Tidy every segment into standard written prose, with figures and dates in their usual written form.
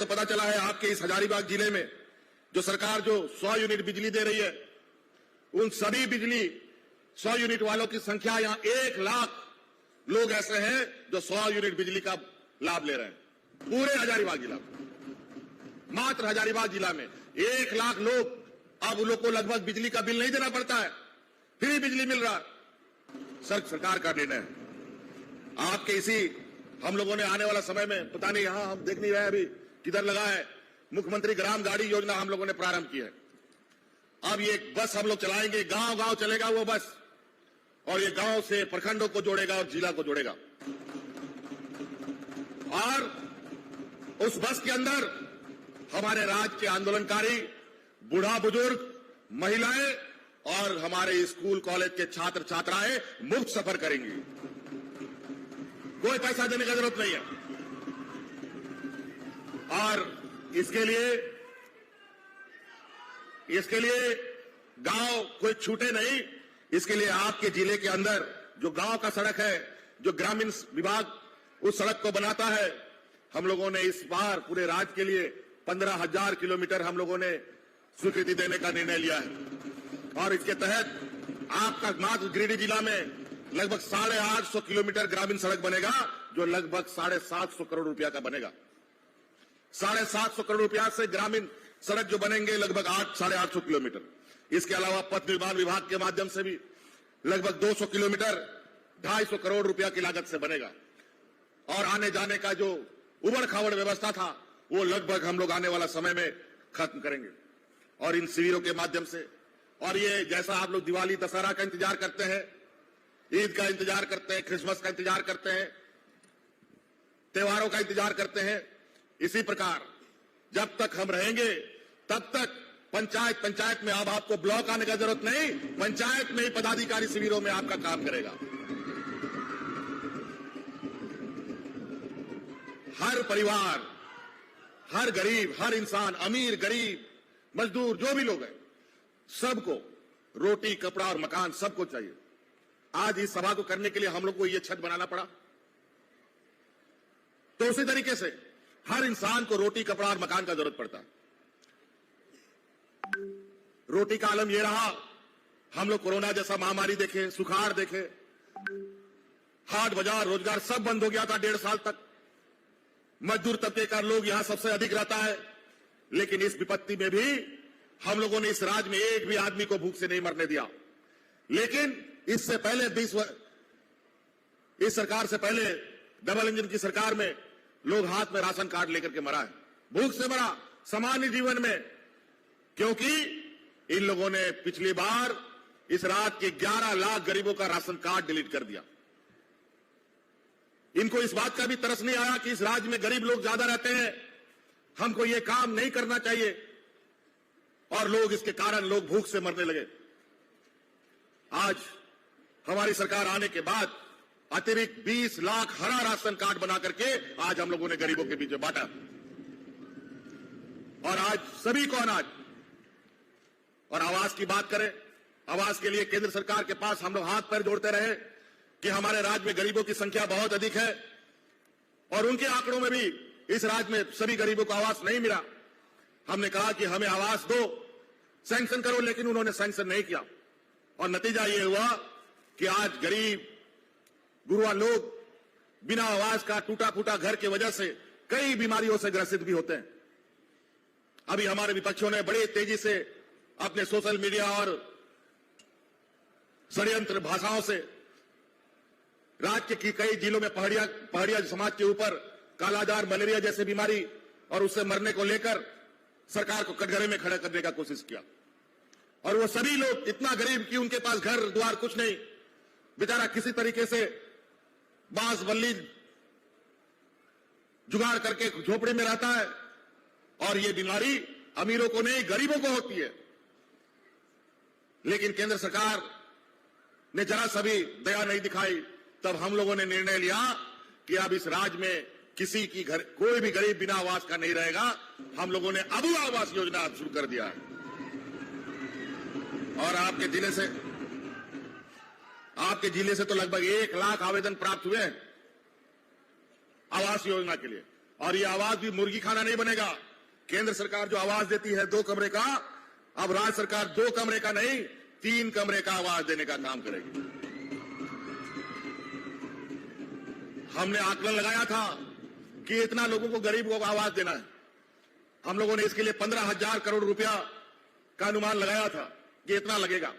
तो पता चला है आपके इस हजारीबाग जिले में जो सरकार जो 100 यूनिट बिजली दे रही है, उन सभी बिजली 100 यूनिट वालों की संख्या यहां 1 लाख लोग ऐसे हैं जो 100 यूनिट बिजली का लाभ ले रहे हैं। पूरे हजारीबाग जिला में, मात्र हजारीबाग जिला में 1 लाख लोग, अब उन लोग को लगभग बिजली का बिल नहीं देना पड़ता है, फ्री बिजली मिल रहा है। सरकार का निर्णय है। आपके इसी हम लोगों ने आने वाला समय में, पता नहीं यहां हम देख नहीं रहे अभी किधर लगा है, मुख्यमंत्री ग्राम गाड़ी योजना हम लोगों ने प्रारंभ की है। अब ये बस हम लोग चलाएंगे, गांव गांव चलेगा वो बस, और ये गांव से प्रखंडों को जोड़ेगा और जिला को जोड़ेगा। और उस बस के अंदर हमारे राज्य के आंदोलनकारी, बूढ़ा बुजुर्ग, महिलाएं और हमारे स्कूल कॉलेज के छात्र छात्राएं मुफ्त सफर करेंगी। कोई पैसा देने की जरूरत नहीं है। और इसके लिए गांव कोई छूटे नहीं। इसके लिए आपके जिले के अंदर जो गांव का सड़क है, जो ग्रामीण विभाग उस सड़क को बनाता है, हम लोगों ने इस बार पूरे राज्य के लिए 15,000 किलोमीटर हम लोगों ने स्वीकृति देने का निर्णय लिया है। और इसके तहत आपका मात्र गिरिडीह जिला में लगभग 850 किलोमीटर ग्रामीण सड़क बनेगा, जो लगभग 750 करोड़ रुपया का बनेगा। 750 करोड़ रुपया से ग्रामीण सड़क जो बनेंगे लगभग 850 किलोमीटर। इसके अलावा पथ निर्माण विभाग के माध्यम से भी लगभग 200 किलोमीटर 250 करोड़ रुपया की लागत से बनेगा। और आने जाने का जो उबड़ खाबड़ व्यवस्था था, वो लगभग हम लोग आने वाला समय में खत्म करेंगे। और इन शिविरों के माध्यम से, और ये जैसा आप लोग दिवाली दशहरा का इंतजार करते हैं, ईद का इंतजार करते हैं, क्रिसमस का इंतजार करते हैं, त्योहारों का इंतजार करते हैं, इसी प्रकार जब तक हम रहेंगे तब तक पंचायत में, अब आपको ब्लॉक आने का जरूरत नहीं, पंचायत में ही पदाधिकारी शिविरों में आपका काम करेगा। हर परिवार, हर गरीब, हर इंसान, अमीर गरीब मजदूर जो भी लोग हैं, सबको रोटी कपड़ा और मकान सबको चाहिए। आज इस सभा को करने के लिए हम लोग को ये छत बनाना पड़ा, तो उसी तरीके से हर इंसान को रोटी कपड़ा और मकान का जरूरत पड़ता है। रोटी का आलम यह रहा, हम लोग कोरोना जैसा महामारी देखे, सुखाड़ देखे, हाट बाजार रोजगार सब बंद हो गया था 1.5 साल तक। मजदूर तबके का लोग यहां सबसे अधिक रहता है, लेकिन इस विपत्ति में भी हम लोगों ने इस राज्य में एक भी आदमी को भूख से नहीं मरने दिया। लेकिन इससे पहले इस सरकार से पहले डबल इंजन की सरकार में लोग हाथ में राशन कार्ड लेकर के मरा है, भूख से मरा सामान्य जीवन में, क्योंकि इन लोगों ने पिछली बार इस राज्य के 11 लाख गरीबों का राशन कार्ड डिलीट कर दिया। इनको इस बात का भी तरस नहीं आया कि इस राज्य में गरीब लोग ज्यादा रहते हैं, हमको ये काम नहीं करना चाहिए, और लोग इसके कारण लोग भूख से मरने लगे। आज हमारी सरकार आने के बाद अतिरिक्त 20 लाख हरा राशन कार्ड बना करके आज हम लोगों ने गरीबों के बीच में बांटा, और आज सभी को अनाज और आवास की बात करें, आवास के लिए केंद्र सरकार के पास हम लोग हाथ पैर जोड़ते रहे कि हमारे राज्य में गरीबों की संख्या बहुत अधिक है, और उनके आंकड़ों में भी इस राज्य में सभी गरीबों को आवास नहीं मिला। हमने कहा कि हमें आवास दो, सैंक्शन करो, लेकिन उन्होंने सैंक्शन नहीं किया, और नतीजा यह हुआ कि आज गरीब गुरुआ लोग बिना आवास का टूटा फूटा घर की वजह से कई बीमारियों से ग्रसित भी होते हैं। अभी हमारे विपक्षियों ने बड़ी तेजी से अपने सोशल मीडिया और षड्यंत्र भाषाओं से राज्य की कई जिलों में पहाड़िया समाज के ऊपर कालाजार, मलेरिया जैसे बीमारी और उससे मरने को लेकर सरकार को कटघरे में खड़ा करने का कोशिश किया। और वो सभी लोग इतना गरीब कि उनके पास घर द्वार कुछ नहीं, बेचारा किसी तरीके से बांस बल्ली जुगाड़ करके झोपड़ी में रहता है, और ये बीमारी अमीरों को नहीं गरीबों को होती है। लेकिन केंद्र सरकार ने जरा सा भी दया नहीं दिखाई। तब हम लोगों ने निर्णय लिया कि अब इस राज्य में किसी की घर कोई भी गरीब बिना आवास का नहीं रहेगा। हम लोगों ने अबू आवास योजना शुरू कर दिया है, और आपके जिले से तो लगभग 1 लाख आवेदन प्राप्त हुए हैं आवास योजना के लिए। और ये आवास भी मुर्गी खाना नहीं बनेगा। केंद्र सरकार जो आवास देती है 2 कमरे का, अब राज्य सरकार 2 कमरे का नहीं 3 कमरे का आवास देने का काम करेगी। हमने आकलन लगाया था कि इतना लोगों को, गरीबों को आवास देना है। हम लोगों ने इसके लिए 15,000 करोड़ रुपया का अनुमान लगाया था कि इतना लगेगा।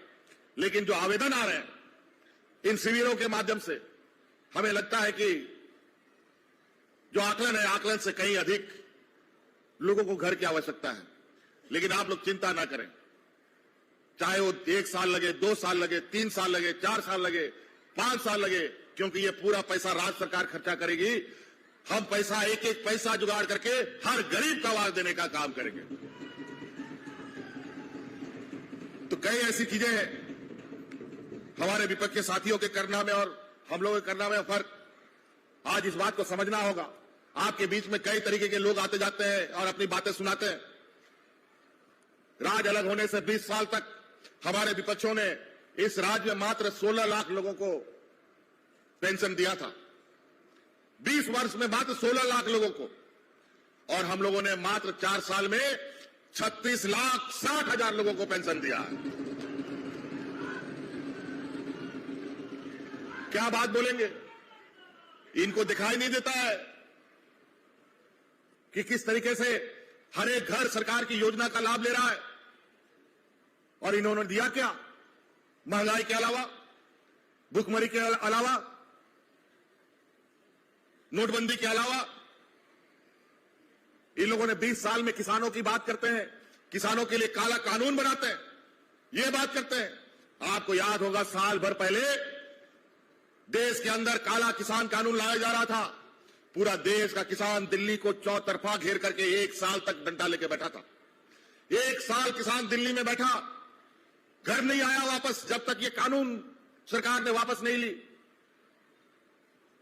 लेकिन जो आवेदन आ रहे हैं इन शिविरों के माध्यम से, हमें लगता है कि जो आकलन है, आकलन से कहीं अधिक लोगों को घर की आवश्यकता है। लेकिन आप लोग चिंता ना करें, चाहे वो 1 साल लगे, 2 साल लगे, 3 साल लगे, 4 साल लगे, 5 साल लगे, क्योंकि ये पूरा पैसा राज्य सरकार खर्चा करेगी। हम पैसा, एक एक पैसा जुगाड़ करके हर गरीब को आवास देने का काम करेंगे। तो कई ऐसी चीजें हैं हमारे विपक्ष के साथियों के करना में और हम लोगों के करना में फर्क। आज इस बात को समझना होगा। आपके बीच में कई तरीके के लोग आते जाते हैं और अपनी बातें सुनाते हैं। राज्य अलग होने से 20 साल तक हमारे विपक्षों ने इस राज्य में मात्र 16 लाख लोगों को पेंशन दिया था। 20 वर्ष में मात्र 16 लाख लोगों को, और हम लोगों ने मात्र 4 साल में 36,60,000 लोगों को पेंशन दिया है। क्या बात बोलेंगे? इनको दिखाई नहीं देता है कि किस तरीके से हर एक घर सरकार की योजना का लाभ ले रहा है। और इन्होंने दिया क्या? महंगाई के अलावा, भुखमरी के अलावा, नोटबंदी के अलावा, इन लोगों ने 20 साल में किसानों की बात करते हैं, किसानों के लिए काला कानून बनाते हैं, ये बात करते हैं। आपको याद होगा साल भर पहले देश के अंदर काला किसान कानून लाया जा रहा था। पूरा देश का किसान दिल्ली को चौतरफा घेर करके 1 साल तक डंडा लेके बैठा था। 1 साल किसान दिल्ली में बैठा, घर नहीं आया वापस जब तक ये कानून सरकार ने वापस नहीं ली।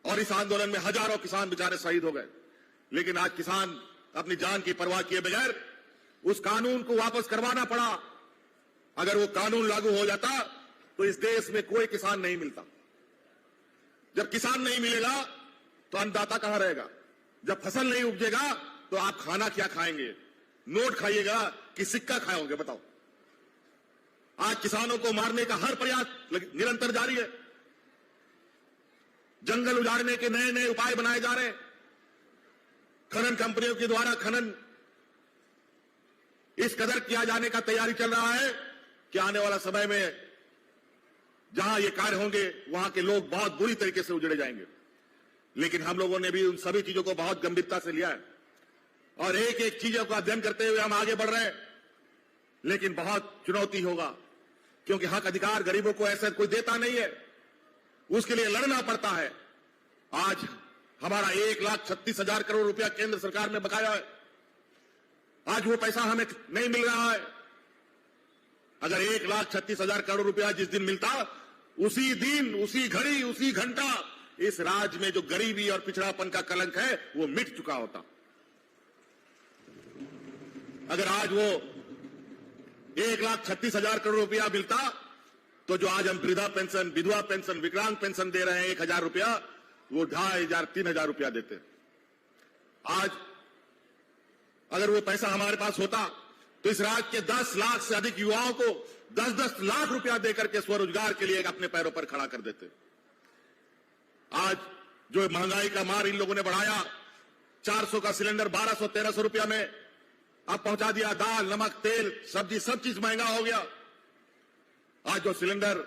और इस आंदोलन में हजारों किसान बेचारे शहीद हो गए। लेकिन आज किसान अपनी जान की परवाह किए बगैर उस कानून को वापस करवाना पड़ा। अगर वो कानून लागू हो जाता तो इस देश में कोई किसान नहीं मिलता। जब किसान नहीं मिलेगा तो अन्नदाता कहां रहेगा? जब फसल नहीं उपजेगा तो आप खाना क्या खाएंगे? नोट खाइएगा कि सिक्का खाओगे? बताओ। आज किसानों को मारने का हर प्रयास निरंतर जारी है। जंगल उजाड़ने के नए नए उपाय बनाए जा रहे हैं। खनन कंपनियों के द्वारा खनन इस कदर किया जाने का तैयारी चल रहा है कि आने वाला समय में जहां ये कार्य होंगे वहां के लोग बहुत बुरी तरीके से उजड़े जाएंगे। लेकिन हम लोगों ने भी उन सभी चीजों को बहुत गंभीरता से लिया है और एक एक चीजों का अध्ययन करते हुए हम आगे बढ़ रहे हैं। लेकिन बहुत चुनौती होगा, क्योंकि हक अधिकार गरीबों को ऐसा कोई देता नहीं है, उसके लिए लड़ना पड़ता है। आज हमारा 1,36,000 करोड़ रुपया केंद्र सरकार में बकाया है। आज वो पैसा हमें नहीं मिल रहा है। अगर 1,36,000 करोड़ रुपया जिस दिन मिलता, उसी दिन, उसी घड़ी, उसी घंटा इस राज्य में जो गरीबी और पिछड़ापन का कलंक है वो मिट चुका होता। अगर आज वो 1,36,000 करोड़ रुपया मिलता तो जो आज हम वृद्धा पेंशन, विधवा पेंशन, विकलांग पेंशन दे रहे हैं 1,000 रुपया, वो 2,500, 3,000 रुपया देते। आज अगर वो पैसा हमारे पास होता तो इस राज्य के 10 लाख से अधिक युवाओं को 10-10 लाख रुपया देकर के स्वरोजगार के लिए अपने पैरों पर खड़ा कर देते। आज जो महंगाई का मार इन लोगों ने बढ़ाया, 400 का सिलेंडर 1,200-1,300 रुपया में अब पहुंचा दिया। दाल, नमक, तेल, सब्जी, सब चीज महंगा हो गया। आज जो सिलेंडर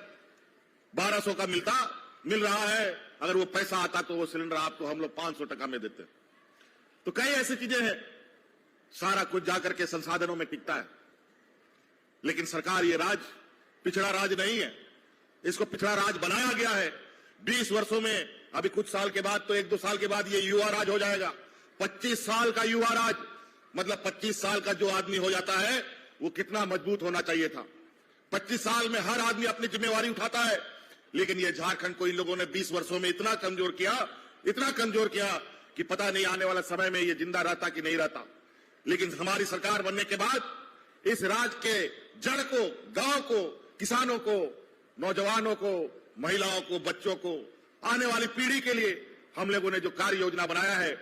1,200 का मिल रहा है, अगर वो पैसा आता तो वो सिलेंडर आपको हम लोग 500 टका में देते। तो कई ऐसी चीजें हैं। सारा कुछ जाकर के संसाधनों में टिकता है। लेकिन सरकार, ये राज पिछड़ा राज नहीं है, इसको पिछड़ा राज बनाया गया है। 20 वर्षों में, अभी कुछ साल के बाद तो 1-2 साल के बाद ये युवा राज हो जाएगा। 25 साल का युवा राज, मतलब 25 साल का जो आदमी हो जाता है वो कितना मजबूत होना चाहिए था। 25 साल में हर आदमी अपनी जिम्मेवारी उठाता है। लेकिन ये झारखंड को इन लोगों ने 20 वर्षों में इतना कमजोर किया कि पता नहीं आने वाला समय में ये जिंदा रहता कि नहीं रहता। लेकिन हमारी सरकार बनने के बाद इस राज्य के जड़ को, गांव को, किसानों को, नौजवानों को, महिलाओं को, बच्चों को, आने वाली पीढ़ी के लिए हम लोगों ने जो कार्य योजना बनाया है,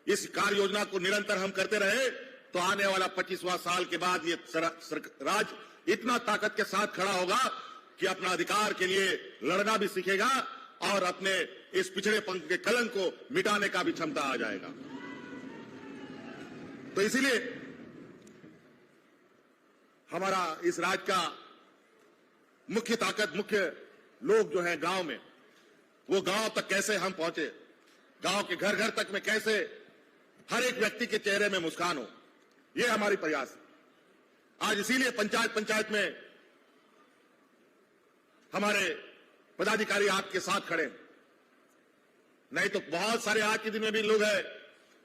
इस कार्य योजना को निरंतर हम करते रहे तो आने वाला 25वां साल के बाद ये राज्य इतना ताकत के साथ खड़ा होगा कि अपना अधिकार के लिए लड़ना भी सीखेगा और अपने इस पिछड़ेपन के कलंक को मिटाने का भी क्षमता आ जाएगा। तो इसीलिए हमारा इस राज्य का मुख्य ताकत, मुख्य लोग जो हैं गांव में, वो गांव तक कैसे हम पहुंचे, गांव के घर घर तक में कैसे हर एक व्यक्ति के चेहरे में मुस्कान हो, ये हमारी प्रयास है। आज इसीलिए पंचायत पंचायत में हमारे पदाधिकारी आपके साथ खड़े, नहीं तो बहुत सारे आज के दिन में भी लोग हैं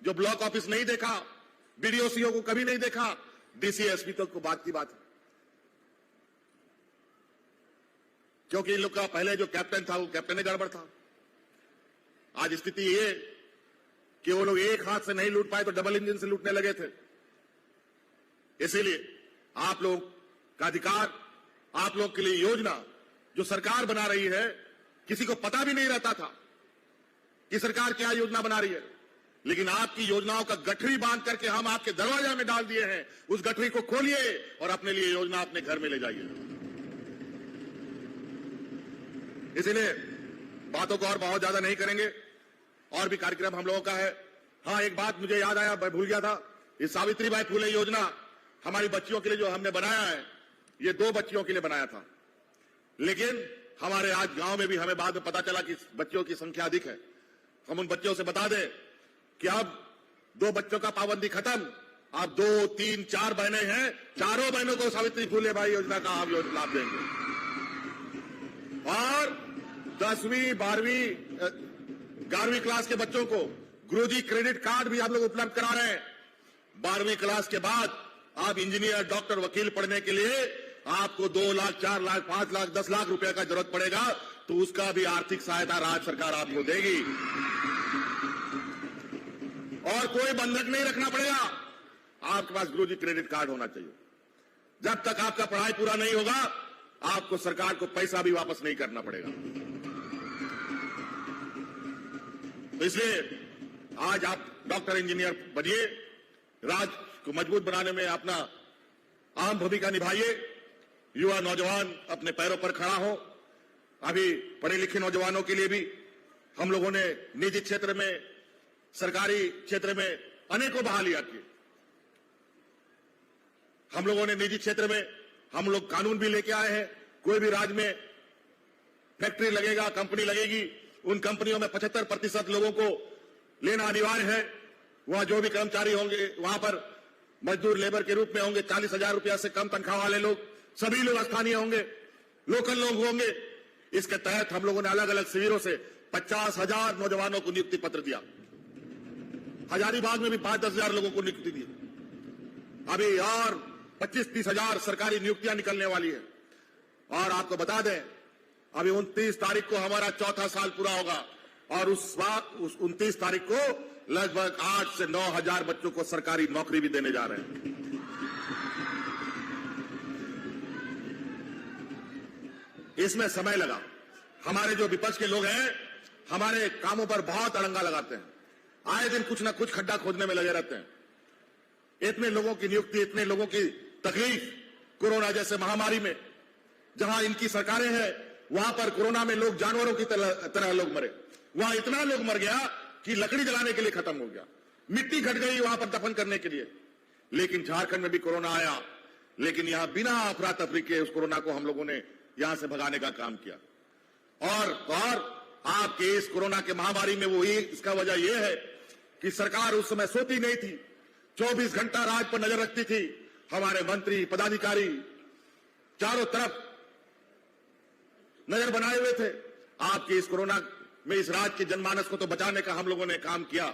जो ब्लॉक ऑफिस नहीं देखा, बीडीओ सीओ को कभी नहीं देखा, डीसी एसपी तक को बात की बात है। क्योंकि इन लोग का पहले जो कैप्टन था वो कैप्टन ही गड़बड़ था। आज स्थिति ये कि वो लोग एक हाथ से नहीं लूट पाए तो डबल इंजन से लूटने लगे थे। इसीलिए आप लोग का अधिकार, आप लोग के लिए योजना जो सरकार बना रही है, किसी को पता भी नहीं रहता था कि सरकार क्या योजना बना रही है, लेकिन आपकी योजनाओं का गठरी बांध करके हम आपके दरवाजा में डाल दिए हैं। उस गठरी को खोलिए और अपने लिए योजना अपने घर में ले जाइए। इसीलिए बातों को और बहुत ज्यादा नहीं करेंगे, और भी कार्यक्रम हम लोगों का है। हाँ, एक बात मुझे याद आया, मैं भूल गया था। इस सावित्रीबाई फुले योजना हमारी बच्चियों के लिए जो हमने बनाया है, ये 2 बच्चियों के लिए बनाया था, लेकिन हमारे आज गांव में भी हमें बाद में पता चला कि बच्चियों की संख्या अधिक है। हम उन बच्चों से बता दें कि अब 2 बच्चों का पाबंदी खत्म, अब 2, 3, 4 बहनें हैं, चारों बहनों को सावित्री फुले भाई योजना का आप लाभ देंगे। और 10वीं 12वीं 11वीं क्लास के बच्चों को गुरुजी क्रेडिट कार्ड भी आप लोग उपलब्ध करा रहे हैं। 12वीं क्लास के बाद आप इंजीनियर, डॉक्टर, वकील पढ़ने के लिए आपको 2 लाख, 4 लाख, 5 लाख, 10 लाख रुपए का जरूरत पड़ेगा, तो उसका भी आर्थिक सहायता राज्य सरकार आपको देगी। और कोई बंधक नहीं रखना पड़ेगा, आपके पास गुरुजी क्रेडिट कार्ड होना चाहिए। जब तक आपका पढ़ाई पूरा नहीं होगा, आपको सरकार को पैसा भी वापस नहीं करना पड़ेगा। तो इसलिए आज आप डॉक्टर, इंजीनियर बनिए, राज्य को मजबूत बनाने में अपना अहम भूमिका निभाइए। युवा नौजवान अपने पैरों पर खड़ा हो। अभी पढ़े लिखे नौजवानों के लिए भी हम लोगों ने निजी क्षेत्र में, सरकारी क्षेत्र में अनेकों बहालियां की। हम लोगों ने निजी क्षेत्र में हम लोग कानून भी लेके आए हैं। कोई भी राज्य में फैक्ट्री लगेगा, कंपनी लगेगी, उन कंपनियों में 75% लोगों को लेना अनिवार्य है। वहां जो भी कर्मचारी होंगे, वहां पर मजदूर लेबर के रूप में होंगे। 40,000 रुपया से कम तनख्वाह वाले लोग, सभी लोग स्थानीय होंगे, लोकल लोग होंगे। इसके तहत हम लोगों ने अलग अलग शिविरों से 50,000 नौजवानों को नियुक्ति पत्र दिया। हजारीबाग में भी 5-10 हजार लोगों को नियुक्ति दी। अभी और 25-30 हजार सरकारी नियुक्तियां निकलने वाली है। और आपको बता दें, अभी 29 तारीख को हमारा 4था साल पूरा होगा, और उस 29 तारीख को लगभग 8 से 9 हजार बच्चों को सरकारी नौकरी भी देने जा रहे हैं। इसमें समय लगा। हमारे जो विपक्ष के लोग हैं, हमारे कामों पर बहुत अड़ंगा लगाते हैं। आए दिन कुछ ना कुछ खड्डा खोदने में लगे रहते हैं। इतने लोगों की नियुक्ति, इतने लोगों की तकलीफ, कोरोना जैसे महामारी में जहां इनकी सरकारें हैं, वहां पर कोरोना में लोग जानवरों की तरह लोग मरे। वहां इतना लोग मर गया कि लकड़ी जलाने के लिए खत्म हो गया, मिट्टी घट गई वहां पर दफन करने के लिए। लेकिन झारखंड में भी कोरोना आया, लेकिन यहां बिना अफरा तफरी के उस कोरोना को हम लोगों ने यहां से भगाने का काम किया। और आपके इस कोरोना के महामारी में वो इसका वजह यह है कि सरकार उस समय सोती नहीं थी, 24 घंटा राज पर नजर रखती थी। हमारे मंत्री, पदाधिकारी चारों तरफ नजर बनाए हुए थे। आपके इस कोरोना में इस राज्य के जनमानस को तो बचाने का हम लोगों ने काम किया,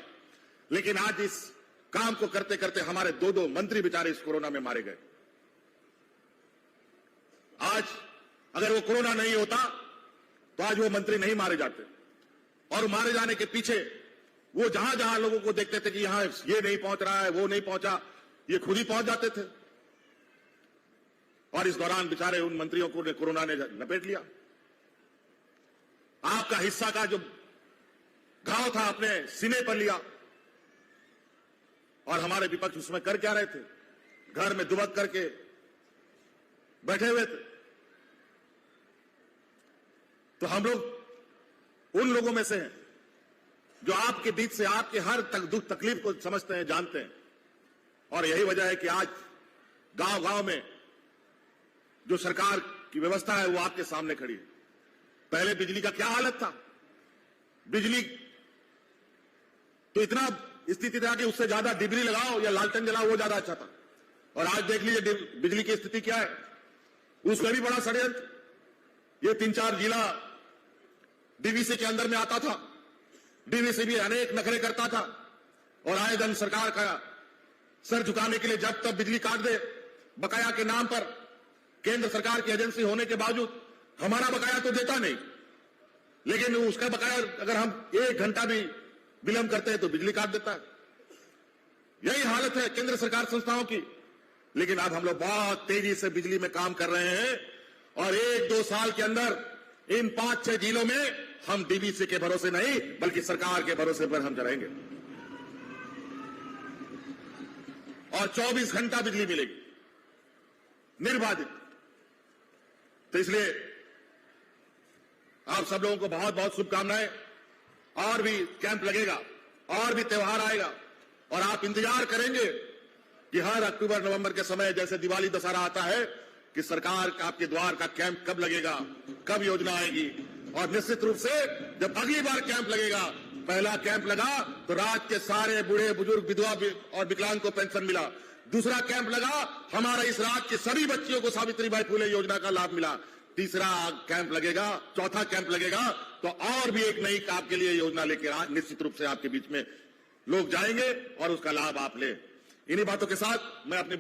लेकिन आज इस काम को करते करते हमारे 2 मंत्री बेचारे इस कोरोना में मारे गए। आज अगर वो कोरोना नहीं होता तो आज वो मंत्री नहीं मारे जाते, और मारे जाने के पीछे वो जहां जहां लोगों को देखते थे कि यहां ये नहीं पहुंच रहा है, वो नहीं पहुंचा, ये खुद ही पहुंच जाते थे। और इस दौरान बेचारे उन मंत्रियों को कोरोना ने लपेट लिया। आपका हिस्सा का जो घाव था अपने सीने पर लिया। और हमारे विपक्ष उसमें कर क्या रहे थे? घर में दुबक करके बैठे हुए थे। तो हम लोग उन लोगों में से हैं जो आपके बीच से आपके हर दुख तकलीफ को समझते हैं, जानते हैं। और यही वजह है कि आज गांव गांव में जो सरकार की व्यवस्था है वो आपके सामने खड़ी है। पहले बिजली का क्या हालत था? बिजली तो इतना स्थिति था कि उससे ज्यादा डिबरी लगाओ या लालटेन जलाओ वो ज्यादा अच्छा था। और आज देख लीजिए बिजली की स्थिति क्या है। उसमें भी बड़ा षड्यंत्र। ये 3-4 जिला डीवीसी के अंदर में आता था। डीवीसी भी अनेक नखरे करता था और आए दिन सरकार का सर झुकाने के लिए जब तब बिजली काट दे बकाया के नाम पर। केंद्र सरकार की एजेंसी होने के बावजूद हमारा बकाया तो देता नहीं, लेकिन उसका बकाया अगर हम 1 घंटा भी विलंब करते हैं तो बिजली काट देता है। यही हालत है केंद्र सरकार संस्थाओं की। लेकिन अब हम लोग बहुत तेजी से बिजली में काम कर रहे हैं और 1-2 साल के अंदर इन 5-6 जिलों में हम डीवीसी के भरोसे नहीं बल्कि सरकार के भरोसे पर हम चलेंगे और 24 घंटा बिजली मिलेगी निर्बाधित। तो इसलिए आप सब लोगों को बहुत बहुत शुभकामनाएं। और भी कैंप लगेगा और भी त्योहार आएगा और आप इंतजार करेंगे कि हर अक्टूबर नवंबर के समय जैसे दिवाली दशहरा आता है कि सरकार का आपके द्वार का कैंप कब लगेगा, कब योजना आएगी। और निश्चित रूप से जब अगली बार कैंप लगेगा, पहला कैंप लगा तो राज्य के सारे बूढ़े बुजुर्ग विधवा और विकलांग को पेंशन मिला। दूसरा कैंप लगा हमारा इस राज्य के सभी बच्चियों को सावित्रीबाई फुले योजना का लाभ मिला। तीसरा कैंप लगेगा, चौथा कैंप लगेगा तो और भी एक नई आपके लिए योजना लेकर निश्चित रूप से आपके बीच में लोग जाएंगे और उसका लाभ आप ले। इन्हीं बातों के साथ मैं अपनी